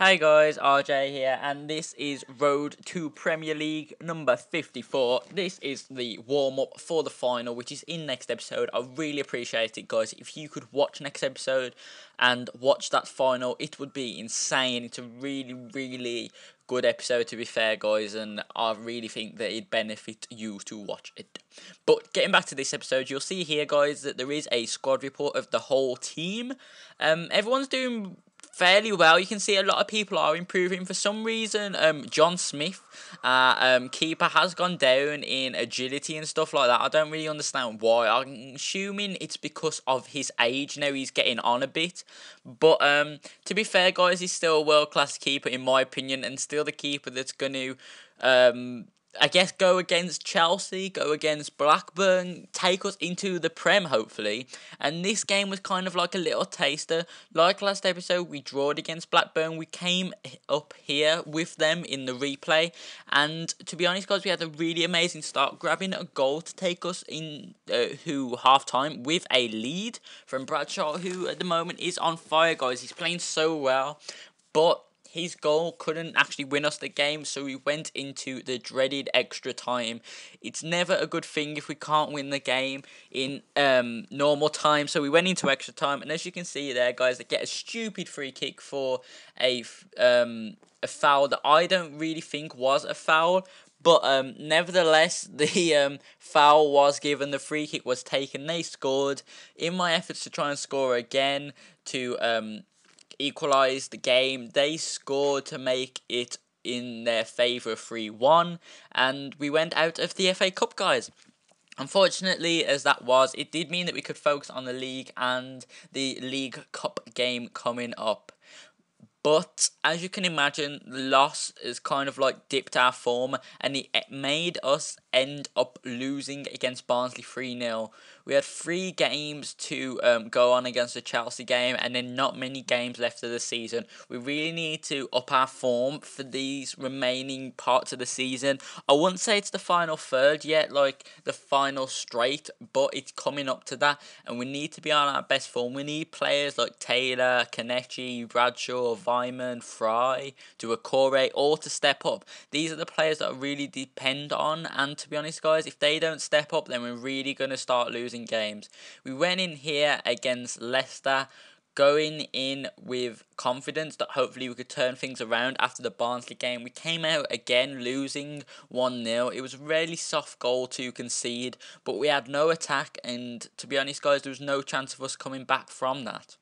Hey guys, RJ here, and this is Road to Premier League number 54. This is the warm-up for the final, which is in next episode. I really appreciate it, guys. If you could watch next episode and watch that final, it would be insane. It's a really good episode, to be fair, guys, and I really think that it'd benefit you to watch it. But getting back to this episode, you'll see here, guys, that there is a squad report of the whole team. Everyone's doing fairly well. You can see a lot of people are improving. For some reason, John Smith, keeper, has gone down in agility and stuff like that. I don't really understand why. I'm assuming it's because of his age. Now he's getting on a bit. But to be fair, guys, he's still a world-class keeper in my opinion, and still the keeper that's going to I guess go against Chelsea, go against Blackburn, take us into the Prem, hopefully. And this game was kind of like a little taster. Like last episode, we drawed against Blackburn. We came up here with them in the replay. And to be honest, guys, we had a really amazing start, grabbing a goal to take us in half-time with a lead from Bradshaw, who at the moment is on fire, guys. He's playing so well. But his goal couldn't actually win us the game, so we went into the dreaded extra time. It's never a good thing if we can't win the game in normal time, so we went into extra time, and as you can see there, guys, they get a stupid free kick for a foul that I don't really think was a foul. But nevertheless, the foul was given, the free kick was taken, they scored. In my efforts to try and score again to equalised the game, they scored to make it in their favour 3-1, and we went out of the FA Cup, guys. Unfortunately, as that was, it did mean that we could focus on the league and the League Cup game coming up. But as you can imagine, the loss is kind of like dipped our form, and it made us end up losing against Barnsley 3-0. We had 3 games to go on against the Chelsea game, and then not many games left of the season. We really need to up our form for these remaining parts of the season. I wouldn't say it's the final third yet, like the final straight, but it's coming up to that, and we need to be on our best form. We need players like Taylor, Kelechi, Bradshaw, Vyman, Fry, Doucouré, all to step up. These are the players that I really depend on, and to be honest, guys, if they don't step up, then we're really going to start losing games. We went in here against Leicester, going in with confidence that hopefully we could turn things around after the Barnsley game. We came out again losing 1-0. It was a really soft goal to concede, but we had no attack, and to be honest, guys, there was no chance of us coming back from that.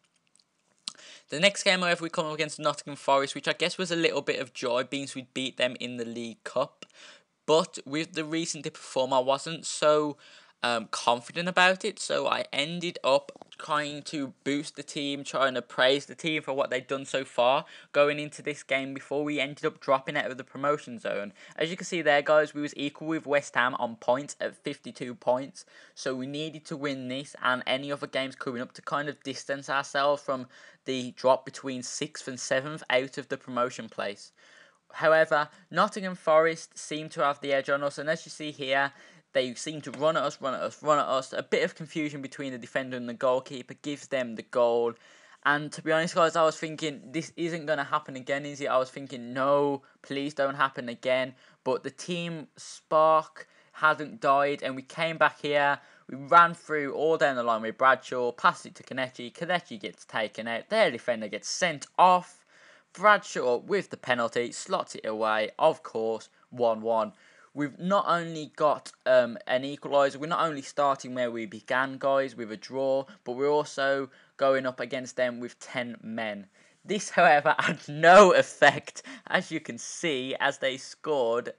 The next game, however, we come up against Nottingham Forest, which I guess was a little bit of joy, being we beat them in the League Cup. But with the recent dip of form, I wasn't so confident about it, so I ended up trying to boost the team, trying to praise the team for what they've done so far going into this game before we ended up dropping out of the promotion zone. As you can see there, guys, we was equal with West Ham on points at 52 points, so we needed to win this and any other games coming up to kind of distance ourselves from the drop between 6th and 7th out of the promotion place. However, Nottingham Forest seem to have the edge on us, and as you see here, they seem to run at us. A bit of confusion between the defender and the goalkeeper gives them the goal. And to be honest, guys, I was thinking, this isn't going to happen again, is it? I was thinking, no, please don't happen again. But the team spark hasn't died, and we came back here. We ran through all down the line with Bradshaw, passed it to Kelechi. Kelechi gets taken out. Their defender gets sent off. Bradshaw with the penalty, slots it away, of course, 1-1. We've not only got an equaliser, we're not only starting where we began, guys, with a draw, but we're also going up against them with 10 men. This, however, had no effect, as you can see, as they scored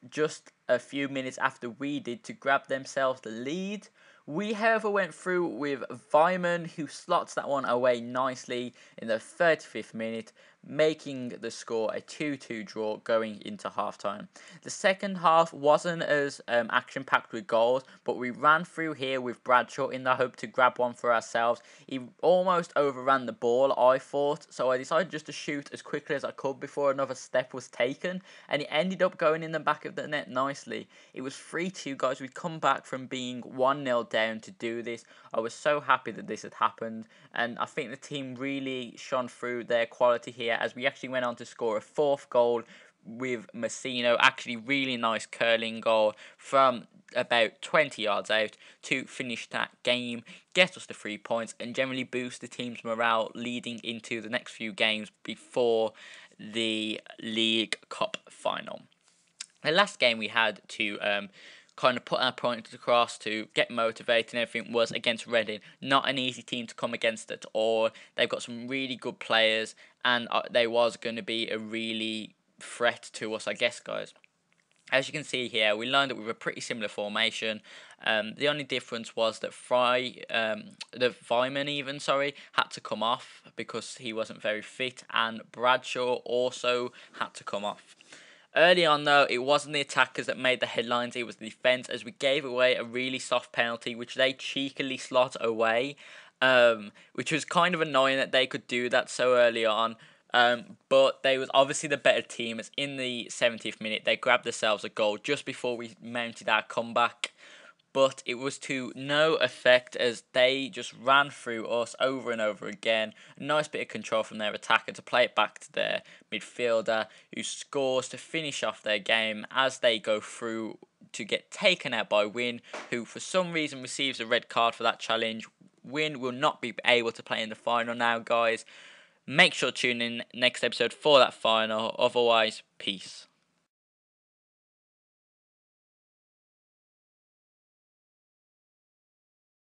just a few minutes after we did to grab themselves the lead. We, however, went through with Vyman, who slots that one away nicely in the 35th minute, making the score a 2-2 draw going into half-time. The second half wasn't as action-packed with goals, but we ran through here with Bradshaw in the hope to grab one for ourselves. He almost overran the ball, I thought, so I decided just to shoot as quickly as I could before another step was taken, and it ended up going in the back of the net nicely. It was 3-2, guys. We'd come back from being 1-0 down to do this. I was so happy that this had happened, and I think the team really shone through their quality here here, as we actually went on to score a fourth goal with Messino. Actually, really nice curling goal from about 20 yards out to finish that game, get us the 3 points, and generally boost the team's morale leading into the next few games before the League Cup final. The last game we had to kind of put our points across, to get motivated and everything, was against Reading. Not an easy team to come against at all. They've got some really good players, and they was going to be a really threat to us, I guess, guys. As you can see here, we lined up with a pretty similar formation. The only difference was that Vyman had to come off because he wasn't very fit, and Bradshaw also had to come off. Early on, though, it wasn't the attackers that made the headlines, it was the defence, as we gave away a really soft penalty, which they cheekily slot away, which was kind of annoying that they could do that so early on. But they was obviously the better team, as in the 70th minute, they grabbed themselves a goal just before we mounted our comeback. But it was to no effect, as they just ran through us over and over again. A nice bit of control from their attacker to play it back to their midfielder, who scores to finish off their game as they go through to get taken out by Wynn, who for some reason receives a red card for that challenge. Wynn will not be able to play in the final now, guys. Make sure to tune in next episode for that final. Otherwise, peace.